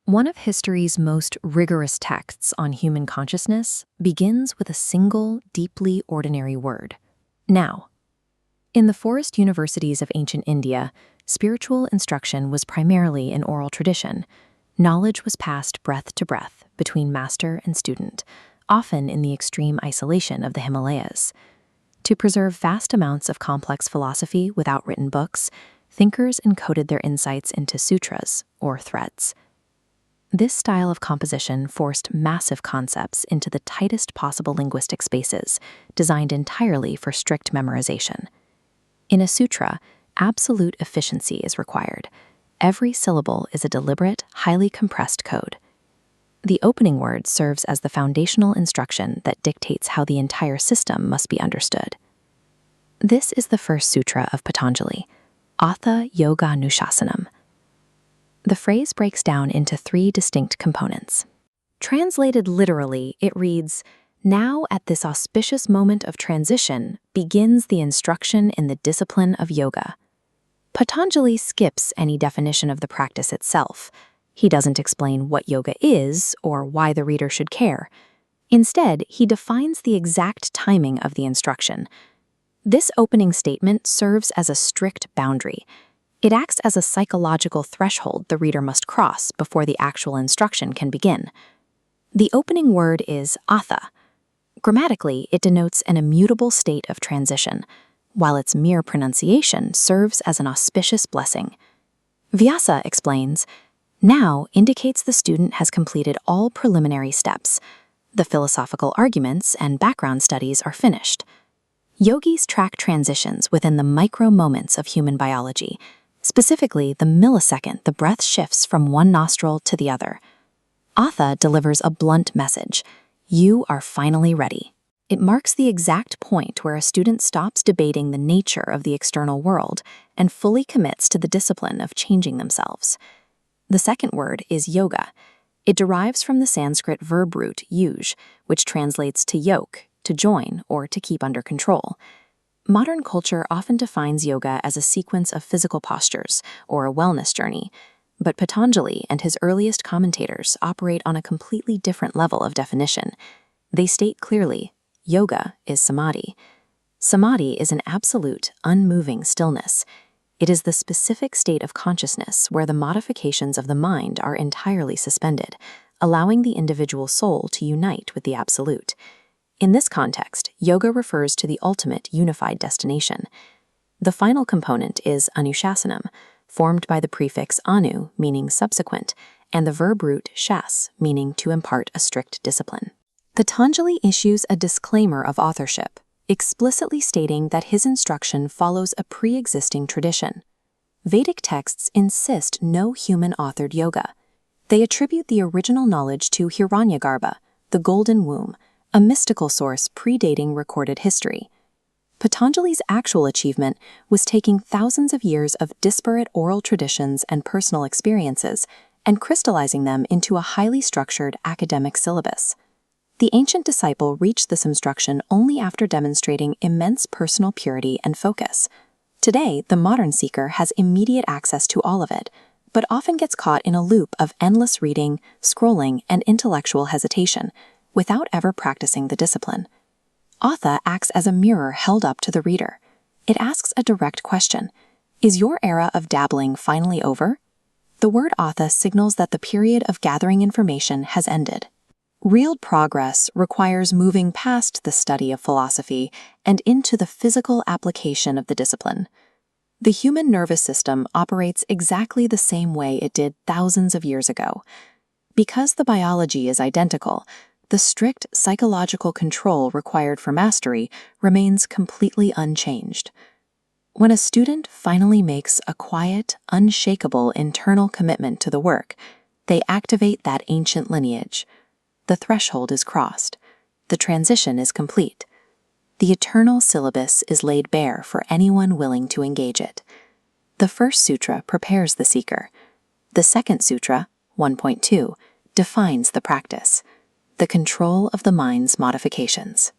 One of history's most rigorous texts on human consciousness begins with a single, deeply ordinary word: now. In the forest universities of ancient India, spiritual instruction was primarily an oral tradition. Knowledge was passed breath to breath between master and student, often in the extreme isolation of the Himalayas. To preserve vast amounts of complex philosophy without written books, thinkers encoded their insights into sutras, or threads. This style of composition forced massive concepts into the tightest possible linguistic spaces, designed entirely for strict memorization. In a sutra, absolute efficiency is required. Every syllable is a deliberate, highly compressed code. The opening word serves as the foundational instruction that dictates how the entire system must be understood. This is the first sutra of Patanjali, Atha Yoganushasanam. The phrase breaks down into three distinct components. Translated literally, it reads, "Now at this auspicious moment of transition begins the instruction in the discipline of yoga." Patanjali skips any definition of the practice itself. He doesn't explain what yoga is or why the reader should care. Instead, he defines the exact timing of the instruction. This opening statement serves as a strict boundary. It acts as a psychological threshold the reader must cross before the actual instruction can begin. The opening word is Atha. Grammatically, it denotes an immutable state of transition, while its mere pronunciation serves as an auspicious blessing. Vyasa explains, "Now indicates the student has completed all preliminary steps. The philosophical arguments and background studies are finished." Yogis track transitions within the micro-moments of human biology, specifically the millisecond the breath shifts from one nostril to the other. Atha delivers a blunt message: you are finally ready. It marks the exact point where a student stops debating the nature of the external world and fully commits to the discipline of changing themselves. The second word is yoga. It derives from the Sanskrit verb root yuj, which translates to yoke, to join, or to keep under control. Modern culture often defines yoga as a sequence of physical postures or a wellness journey, but Patanjali and his earliest commentators operate on a completely different level of definition. They state clearly, yoga is samadhi. Samadhi is an absolute, unmoving stillness. It is the specific state of consciousness where the modifications of the mind are entirely suspended, allowing the individual soul to unite with the absolute. In this context, yoga refers to the ultimate unified destination. The final component is Anushasanam, formed by the prefix anu, meaning subsequent, and the verb root shas, meaning to impart a strict discipline. Patanjali issues a disclaimer of authorship, explicitly stating that his instruction follows a pre-existing tradition. Vedic texts insist no human-authored yoga. They attribute the original knowledge to Hiranyagarbha, the golden womb, a mystical source predating recorded history. Patanjali's actual achievement was taking thousands of years of disparate oral traditions and personal experiences and crystallizing them into a highly structured academic syllabus. The ancient disciple reached this instruction only after demonstrating immense personal purity and focus. Today, the modern seeker has immediate access to all of it, but often gets caught in a loop of endless reading, scrolling, and intellectual hesitation, without ever practicing the discipline. Atha acts as a mirror held up to the reader. It asks a direct question: is your era of dabbling finally over? The word Atha signals that the period of gathering information has ended. Real progress requires moving past the study of philosophy and into the physical application of the discipline. The human nervous system operates exactly the same way it did thousands of years ago. Because the biology is identical, the strict psychological control required for mastery remains completely unchanged. When a student finally makes a quiet, unshakable internal commitment to the work, they activate that ancient lineage. The threshold is crossed. The transition is complete. The eternal syllabus is laid bare for anyone willing to engage it. The first sutra prepares the seeker. The second sutra, 1.2, defines the practice: the control of the mind's modifications.